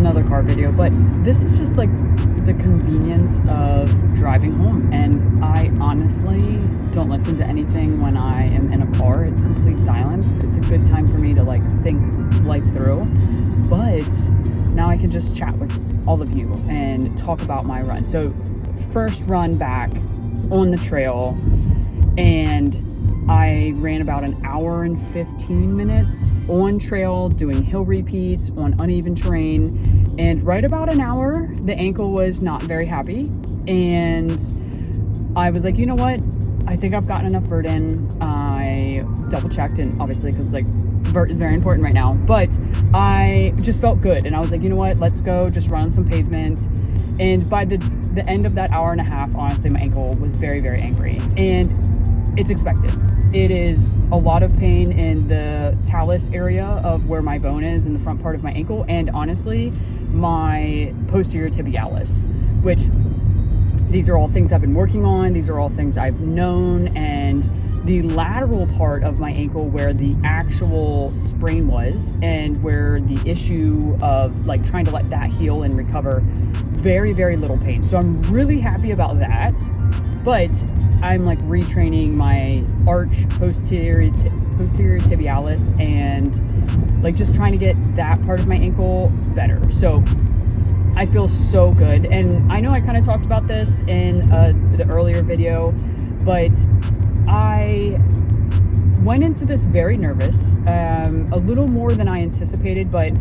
another car video, but this is just like the convenience of driving home. And I honestly don't listen to anything when I am in a car. It's complete silence. It's a good time for me to like think life through. But now I can just chat with all of you and talk about my run. So first run back on the trail, and I ran about an hour and 15 minutes on trail doing hill repeats on uneven terrain, and right about an hour the ankle was not very happy, and I was like, you know what, I think I've gotten enough vert in. I double checked, and obviously because like vert is very important right now, but I just felt good, and I was like, you know what, let's go just run on some pavement. And by the end of that hour and a half, honestly, my ankle was very, very angry, and it's expected. It is a lot of pain in the talus area of where my bone is in the front part of my ankle, and honestly, my posterior tibialis, which these are all things I've been working on. These are all things I've known, and the lateral part of my ankle where the actual sprain was and where the issue of like trying to let that heal and recover, very, very little pain. So I'm really happy about that, but I'm like retraining my arch posterior tibialis and like just trying to get that part of my ankle better. So I feel so good. And I know I kind of talked about this in the earlier video, but I went into this very nervous, a little more than I anticipated, but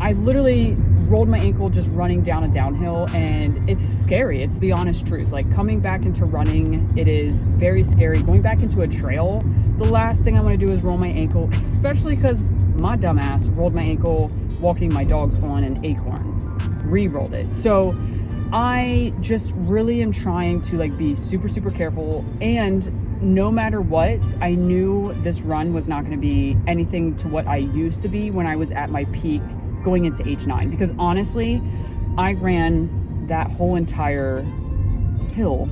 I literally rolled my ankle just running down a downhill, and it's scary. It's the honest truth. Like coming back into running, it is very scary. Going back into a trail, the last thing I want to do is roll my ankle, especially because my dumbass rolled my ankle walking my dogs on an acorn, re-rolled it. So I just really am trying to like be super, super careful, and no matter what, I knew this run was not going to be anything to what I used to be when I was at my peak going into H9, because honestly, I ran that whole entire hill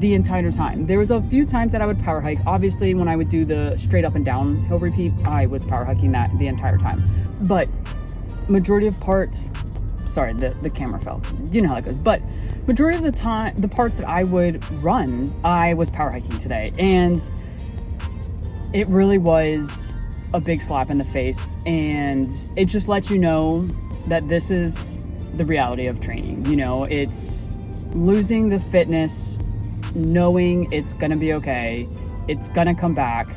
the entire time. There was a few times that I would power hike. Obviously, when I would do the straight up and down hill repeat, I was power hiking that the entire time. But majority of parts, sorry, the camera fell. You know how that goes. But majority of the time, the parts that I would run, I was power hiking today. And it really was a big slap in the face. And it just lets you know that this is the reality of training. You know, it's losing the fitness, knowing it's going to be okay. It's going to come back.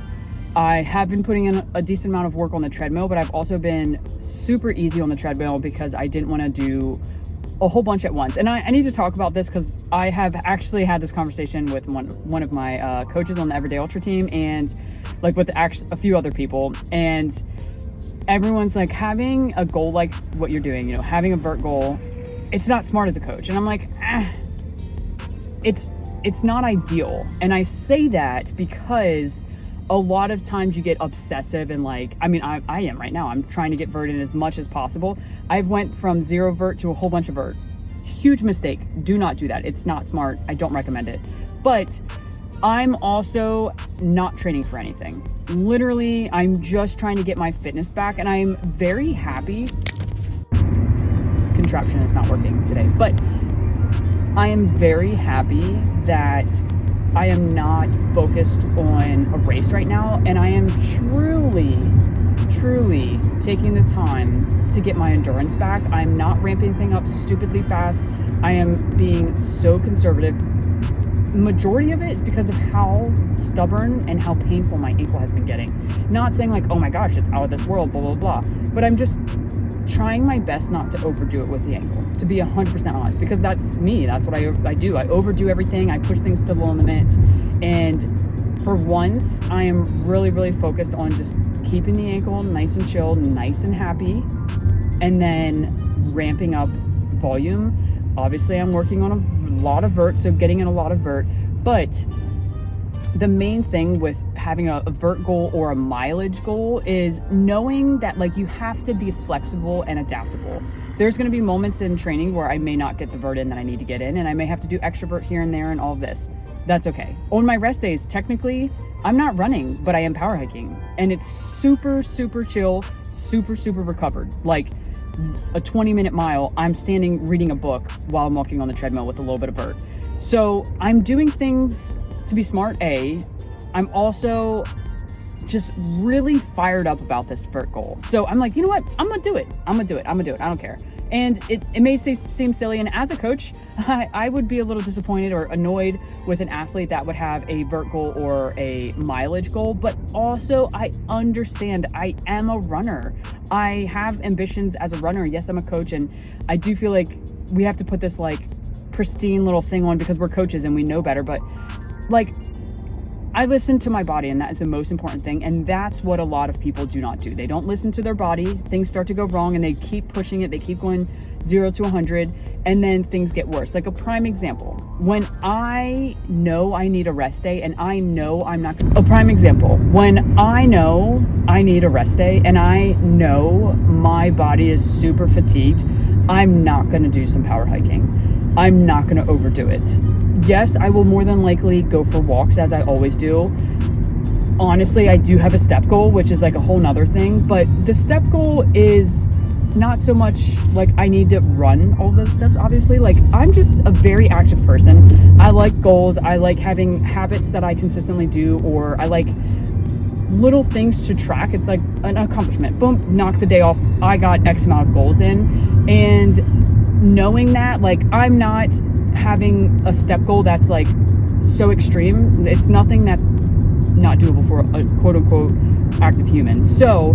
I have been putting in a decent amount of work on the treadmill, but I've also been super easy on the treadmill because I didn't want to do a whole bunch at once. And I need to talk about this because I have actually had this conversation with one of my coaches on the Everyday Ultra team, and like with a few other people, and everyone's like, having a goal like what you're doing, you know, having a vert goal, it's not smart as a coach. And I'm like, it's not ideal. And I say that because a lot of times you get obsessive and like, I mean, I am right now. I'm trying to get vert in as much as possible. I've went from 0 vert to a whole bunch of vert. Huge mistake. Do not do that. It's not smart. I don't recommend it. But I'm also not training for anything. Literally, I'm just trying to get my fitness back, and I'm very happy. Contraption is not working today, but I am very happy that I am not focused on a race right now, and I am truly taking the time to get my endurance back. I'm not ramping things up stupidly fast. I am being so conservative. Majority of it is because of how stubborn and how painful my ankle has been getting. Not saying like, oh my gosh, it's out of this world, blah, blah, blah. But I'm just trying my best not to overdo it with the ankle, to be 100% honest, because that's me. That's what I do. I overdo everything. I push things to the limit. And for once, I am really focused on just keeping the ankle nice and chilled, nice and happy, and then ramping up volume. Obviously, I'm working on a lot of vert, so getting in a lot of vert. But the main thing with having a vert goal or a mileage goal is knowing that like you have to be flexible and adaptable. There's going to be moments in training where I may not get the vert in that I need to get in, and I may have to do extra vert here and there and all of this. That's okay. On my rest days, technically, I'm not running, but I am power hiking. And it's super, super chill, super, super recovered. Like a 20-minute mile, I'm standing reading a book while I'm walking on the treadmill with a little bit of vert. So I'm doing things to be smart, A. I'm also just really fired up about this vert goal. So I'm like, you know what? I'm gonna do it. I don't care. And it may seem silly. And as a coach, I would be a little disappointed or annoyed with an athlete that would have a vert goal or a mileage goal. But also, I understand. I am a runner. I have ambitions as a runner. Yes, I'm a coach. And I do feel like we have to put this like pristine little thing on because we're coaches and we know better. But like, I listen to my body, and that is the most important thing. And that's what a lot of people do not do. They don't listen to their body. Things start to go wrong and they keep pushing it. They keep going 0 to 100 and then things get worse. Like a prime example, when I know I need a rest day and I know I'm not a prime example, when I know I need a rest day and I know my body is super fatigued, I'm not going to do some power hiking. I'm not going to overdo it. Yes, I will more than likely go for walks as I always do. Honestly, I do have a step goal, which is like a whole nother thing, but the step goal is not so much like I need to run all those steps, obviously. Like, I'm just a very active person. I like goals. I like having habits that I consistently do, or I like little things to track. It's like an accomplishment. Boom, knock the day off. I got X amount of goals in. And knowing that, like, I'm not having a step goal that's like so extreme. It's nothing that's not doable for a quote unquote active human. So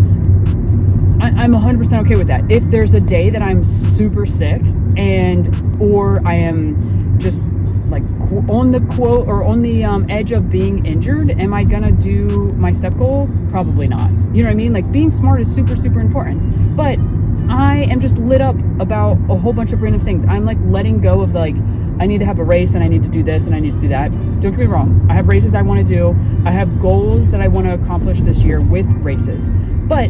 I'm 100% okay with that. If there's a day that I'm super sick or I am just like on the quote or on the edge of being injured, am I gonna do my step goal? Probably not. You know what I mean? Like, being smart is super, super important. But I am just lit up about a whole bunch of random things. I'm like letting go of like, I need to have a race and I need to do this and I need to do that. Don't get me wrong. I have races I want to do. I have goals that I want to accomplish this year with races. But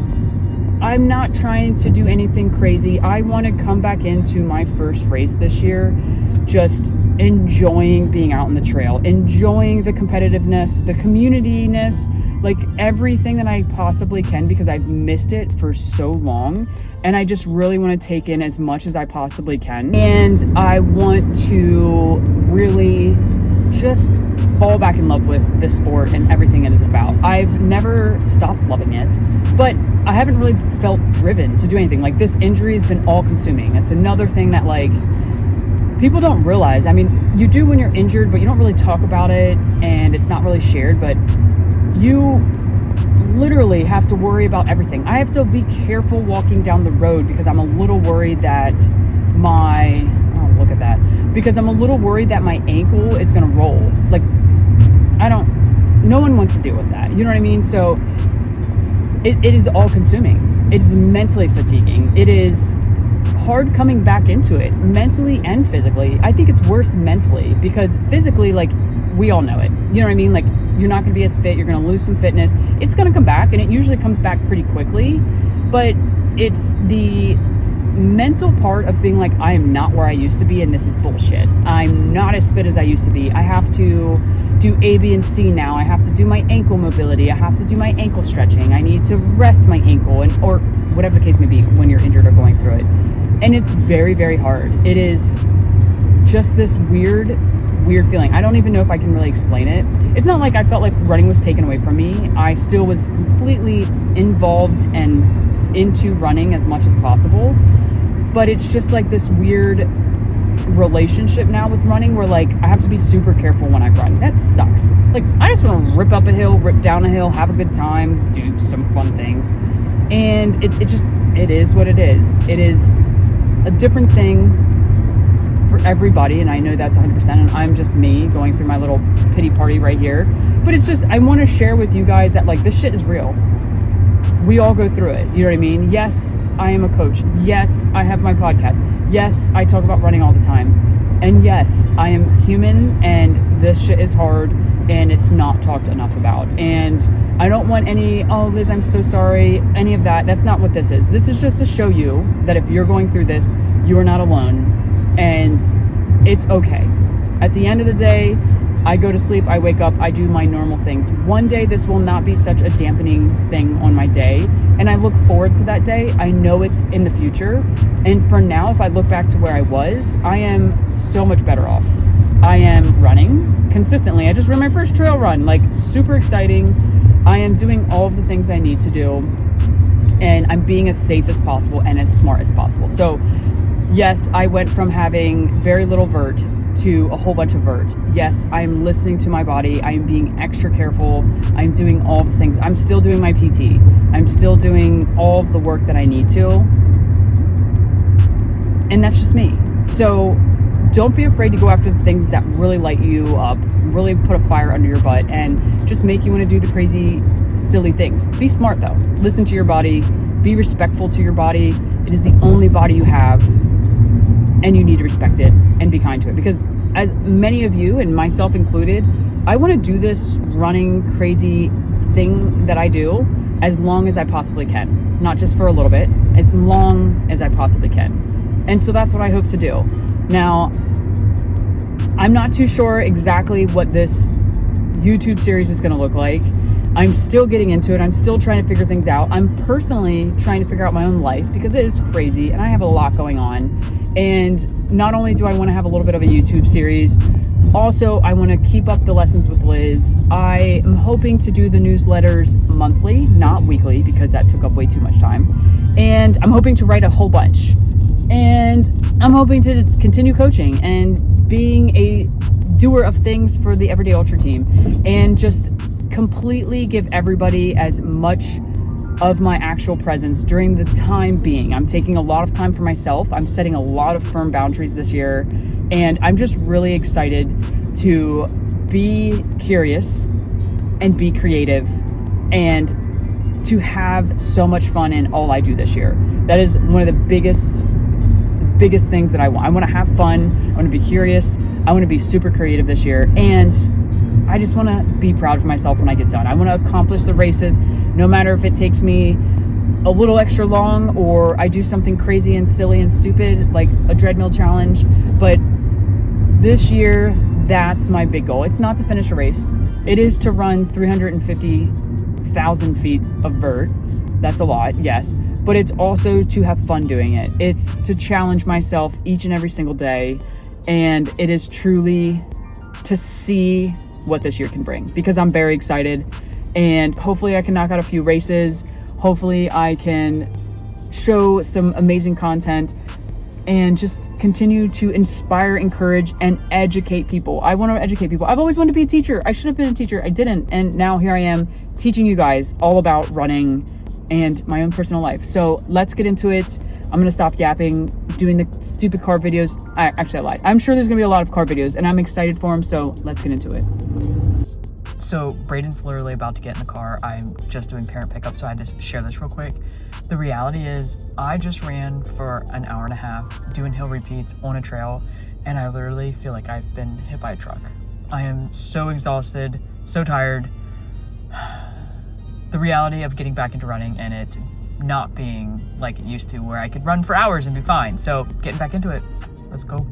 I'm not trying to do anything crazy. I want to come back into my first race this year just enjoying being out on the trail, enjoying the competitiveness, the community-ness, like everything that I possibly can, because I've missed it for so long. And I just really want to take in as much as I possibly can. And I want to really just fall back in love with the sport and everything it is about. I've never stopped loving it, but I haven't really felt driven to do anything. Like, this injury has been all consuming. It's another thing that like people don't realize. I mean, you do when you're injured, but you don't really talk about it and it's not really shared, but you literally have to worry about everything. I have to be careful walking down the road because I'm a little worried that because I'm a little worried that my ankle is going to roll. Like, no one wants to deal with that. You know what I mean? So it is all consuming. It is mentally fatiguing. It is hard coming back into it, mentally and physically. I think it's worse mentally because physically, like, we all know it. You know what I mean? Like, you're not going to be as fit. You're going to lose some fitness. It's going to come back, and it usually comes back pretty quickly. But it's the mental part of being like, I am not where I used to be, and this is bullshit. I'm not as fit as I used to be. I have to do A, B, and C now. I have to do my ankle mobility. I have to do my ankle stretching. I need to rest my ankle, or whatever the case may be when you're injured or going through it. And it's very, very hard. It is just this weird feeling. I don't even know if I can really explain it. It's not like I felt like running was taken away from me. I still was completely involved and into running as much as possible. But it's just like this weird relationship now with running where like I have to be super careful when I run. That sucks. Like, I just want to rip up a hill, rip down a hill, have a good time, do some fun things. And it is what it is. It is a different thing for everybody, and I know that's 100%, and I'm just me going through my little pity party right here. But it's just, I want to share with you guys that like, this shit is real. We all go through it. You know what I mean? Yes, I am a coach. Yes, I have my podcast. Yes, I talk about running all the time. And yes, I am human, and this shit is hard, and it's not talked enough about. And I don't want any, oh, Liz, I'm so sorry, any of that. That's not what this is. This is just to show you that if you're going through this, you are not alone, and it's okay. At the end of the day, I go to sleep, I wake up, I do my normal things. One day this will not be such a dampening thing on my day, and I look forward to that day. I know it's in the future, and for now, if I look back to where I was, I am so much better off. I am running consistently. I just ran my first trail run, like super exciting. I am doing all of the things I need to do, and I'm being as safe as possible and as smart as possible. So yes, I went from having very little vert to a whole bunch of vert. Yes, I'm listening to my body. I am being extra careful. I'm doing all the things. I'm still doing my PT. I'm still doing all of the work that I need to. And that's just me. So don't be afraid to go after the things that really light you up, really put a fire under your butt, and just make you want to do the crazy, silly things. Be smart though. Listen to your body. Be respectful to your body. It is the only body you have, and you need to respect it and be kind to it. Because as many of you, and myself included, I want to do this running crazy thing that I do as long as I possibly can. Not just for a little bit, as long as I possibly can. And so that's what I hope to do. Now, I'm not too sure exactly what this YouTube series is going to look like. I'm still getting into it. I'm still trying to figure things out. I'm personally trying to figure out my own life because it is crazy and I have a lot going on. And not only do I want to have a little bit of a YouTube series, also I want to keep up the lessons with Liz. I am hoping to do the newsletters monthly, not weekly, because that took up way too much time. And I'm hoping to write a whole bunch. And I'm hoping to continue coaching and being a doer of things for the Everyday Ultra team, and just completely give everybody as much of my actual presence during the time being. I'm taking a lot of time for myself. I'm setting a lot of firm boundaries this year, and I'm just really excited to be curious and be creative and to have so much fun in all I do this year. That is one of the biggest things that I want. I want to have fun. I want to be curious. I want to be super creative this year, and I just want to be proud of myself when I get done. I want to accomplish the races, no matter if it takes me a little extra long or I do something crazy and silly and stupid like a treadmill challenge. But this year, that's my big goal. It's not to finish a race. It is to run 350,000 feet of vert. That's a lot, yes. But it's also to have fun doing it. It's to challenge myself each and every single day. And it is truly to see what this year can bring, because I'm very excited, and hopefully I can knock out a few races. Hopefully I can show some amazing content and just continue to inspire, encourage, and educate people. I want to educate people. I've always wanted to be a teacher. I should have been a teacher. I didn't. And now here I am teaching you guys all about running and my own personal life. So let's get into it. I'm going to stop yapping, doing the stupid carb videos. I lied. I'm sure there's going to be a lot of carb videos, and I'm excited for them, so let's get into it. So Braden's literally about to get in the car. I'm just doing parent pickup, so I had to share this real quick. The reality is I just ran for an hour and a half doing hill repeats on a trail, and I literally feel like I've been hit by a truck. I am so exhausted, so tired. The reality of getting back into running and it not being like it used to, where I could run for hours and be fine. So getting back into it, let's go.